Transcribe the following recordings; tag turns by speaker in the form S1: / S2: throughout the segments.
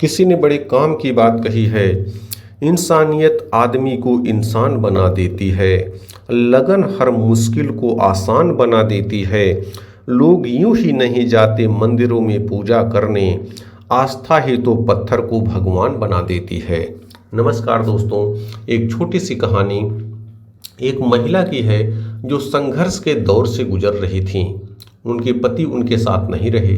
S1: किसी ने बड़े काम की बात कही है, इंसानियत आदमी को इंसान बना देती है, लगन हर मुश्किल को आसान बना देती है। लोग यूं ही नहीं जाते मंदिरों में पूजा करने, आस्था ही तो पत्थर को भगवान बना देती है। नमस्कार दोस्तों, एक छोटी सी कहानी एक महिला की है जो संघर्ष के दौर से गुजर रही थी। उनके पति उनके साथ नहीं रहे।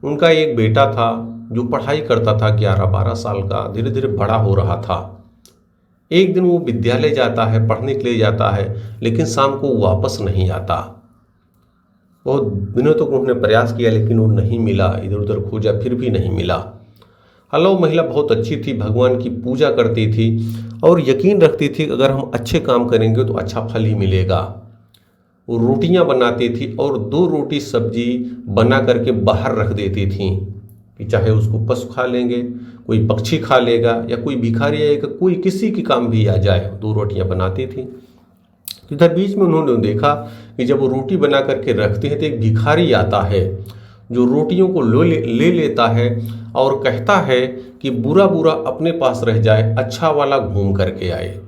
S1: उनका एक बेटा था जो पढ़ाई करता था, 11-12 साल का, धीरे धीरे बड़ा हो रहा था। एक दिन वो विद्यालय जाता है, पढ़ने के लिए जाता है, लेकिन शाम को वापस नहीं आता। बहुत दिनों तक उन्होंने प्रयास किया लेकिन वो नहीं मिला, इधर उधर खोजा फिर भी नहीं मिला। हालांकि महिला बहुत अच्छी थी, भगवान की पूजा करती थी और यकीन रखती थी कि अगर हम अच्छे काम करेंगे तो अच्छा फल ही मिलेगा। वो रोटियां बनाती थी और 2 रोटी सब्जी बना करके बाहर रख देती थी कि चाहे उसको पशु खा लेंगे, कोई पक्षी खा लेगा या कोई भिखारी आएगा, कोई किसी की काम भी आ जाए, 2 रोटियां बनाती थी। इधर बीच में उन्होंने देखा कि जब वो रोटी बना करके रखते हैं तो एक भिखारी आता है जो रोटियों को ले लेता है और कहता है कि बुरा बुरा अपने पास रह जाए, अच्छा वाला घूम करके आए।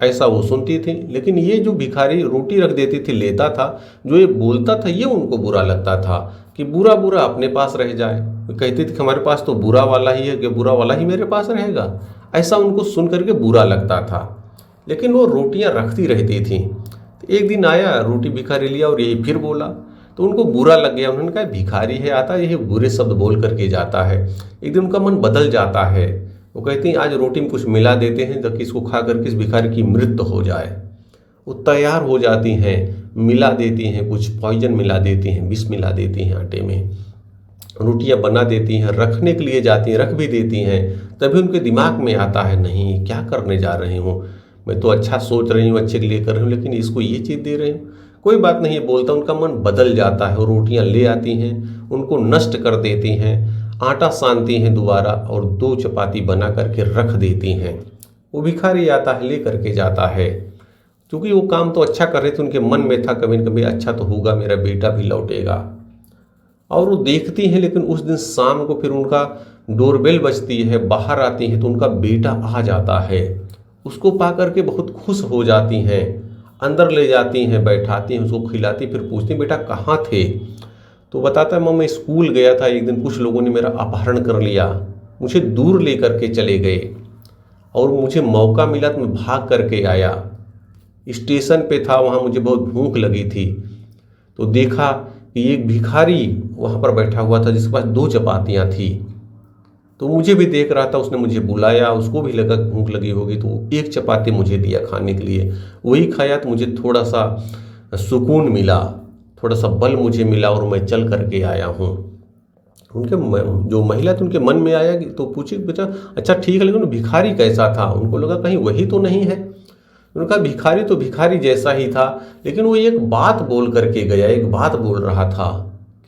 S1: ऐसा वो सुनती थी, लेकिन ये जो भिखारी रोटी रख देती थी, लेता था, जो ये बोलता था ये उनको बुरा लगता था कि बुरा बुरा अपने पास रह जाए। वो कहती थी कि हमारे पास तो बुरा वाला ही है, कि बुरा वाला ही मेरे पास रहेगा। ऐसा उनको सुन करके बुरा लगता था, लेकिन वो रोटियां रखती रहती थी। तो एक दिन आया, रोटी भिखारी लिया और यही फिर बोला, तो उनको बुरा लग गया। उन्होंने कहा भिखारी है, आता यही बुरे शब्द बोल करके जाता है। एक दिन उनका मन बदल जाता है। वो कहते हैं आज रोटी में कुछ मिला देते हैं ताकि इसको खा करके इस भिखारी की मृत्यु हो जाए। वो तैयार हो जाती हैं, मिला देती हैं, कुछ पॉइजन मिला देती हैं, विष मिला देती हैं आटे में, रोटियां बना देती हैं, रखने के लिए जाती हैं, रख भी देती हैं। तभी उनके दिमाग में आता है नहीं, क्या करने जा रही हूँ, मैं तो अच्छा सोच रही हूँ, अच्छे के लिए कर रही हूँ, लेकिन इसको ये चीज़ दे रही हूँ। कोई बात नहीं बोलता, उनका मन बदल जाता है। वो रोटियां ले आती हैं, उनको नष्ट कर देती हैं, आटा सानती हैं दोबारा और 2 चपाती बना करके रख देती हैं। वो भिखारी आता है, ले करके जाता है। क्योंकि वो काम तो अच्छा कर रहे थे, उनके मन में था कभी न कभी अच्छा तो होगा, मेरा बेटा भी लौटेगा। और वो देखती हैं, लेकिन उस दिन शाम को फिर उनका डोरबेल बजती है, बाहर आती हैं तो उनका बेटा आ जाता है। उसको पा करके बहुत खुश हो जाती हैं, अंदर ले जाती हैं, बैठाती हैं, उसको खिलाती, फिर पूछती हैं बेटा कहाँ थे। तो बताता है माँ मैं स्कूल गया था, एक दिन कुछ लोगों ने मेरा अपहरण कर लिया, मुझे दूर ले करके चले गए और मुझे मौका मिला तो मैं भाग करके आया। स्टेशन पे था, वहाँ मुझे बहुत भूख लगी थी, तो देखा कि एक भिखारी वहाँ पर बैठा हुआ था जिसके पास 2 चपातियाँ थी। तो मुझे भी देख रहा था, उसने मुझे बुलाया, उसको भी लगा भूख लगी होगी, तो 1 चपाती मुझे दिया खाने के लिए। वही खाया तो मुझे थोड़ा सा सुकून मिला, थोड़ा सा बल मुझे मिला और मैं चल करके आया हूँ। उनके जो महिला थी उनके मन में आया कि तो पूछी बेटा अच्छा ठीक है, लेकिन भिखारी कैसा था। उनको लगा कहीं वही तो नहीं है। उन्होंने कहा भिखारी तो भिखारी जैसा ही था, लेकिन वो एक बात बोल करके गया, एक बात बोल रहा था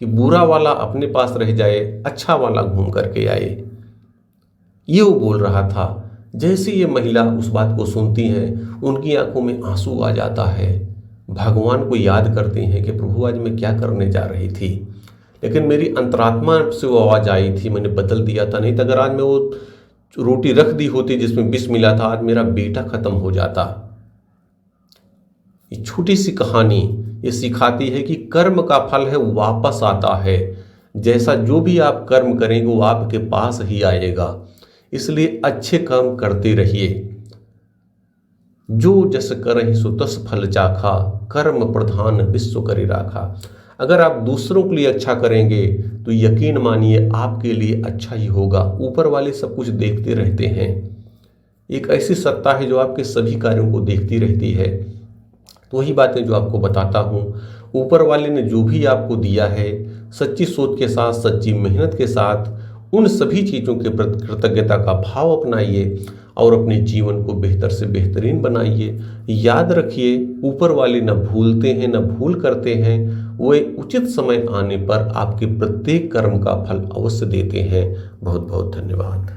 S1: कि बुरा वाला अपने पास रह जाए, अच्छा वाला घूम करके आए। ये वो बोल रहा था। जैसे ये महिला उस बात को सुनती हैं, उनकी आंखों में आंसू आ जाता है, भगवान को याद करती हैं कि प्रभु आज मैं क्या करने जा रही थी, लेकिन मेरी अंतरात्मा से वो आवाज़ आई थी, मैंने बदल दिया था। नहीं तो अगर आज मैं वो रोटी रख दी होती जिसमें विष मिला था, आज मेरा बेटा खत्म हो जाता। ये छोटी सी कहानी ये सिखाती है कि कर्म का फल है वापस आता है। जैसा जो भी आप कर्म करेंगे वो आपके पास ही आएगा। इसलिए अच्छे काम करते रहिए। जो जस करहि सो तस फल चाखा, कर्म प्रधान विश्व करि राखा। अगर आप दूसरों के लिए अच्छा करेंगे तो यकीन मानिए आपके लिए अच्छा ही होगा। ऊपर वाले सब कुछ देखते रहते हैं। एक ऐसी सत्ता है जो आपके सभी कार्यों को देखती रहती है। तो वही बातें जो आपको बताता हूँ, ऊपर वाले ने जो भी आपको दिया है, सच्ची सोच के साथ, सच्ची मेहनत के साथ उन सभी चीज़ों के प्रति कृतज्ञता का भाव अपनाइए और अपने जीवन को बेहतर से बेहतरीन बनाइए। याद रखिए ऊपर वाले न भूलते हैं न भूल करते हैं, वो एक उचित समय आने पर आपके प्रत्येक कर्म का फल अवश्य देते हैं। बहुत बहुत धन्यवाद।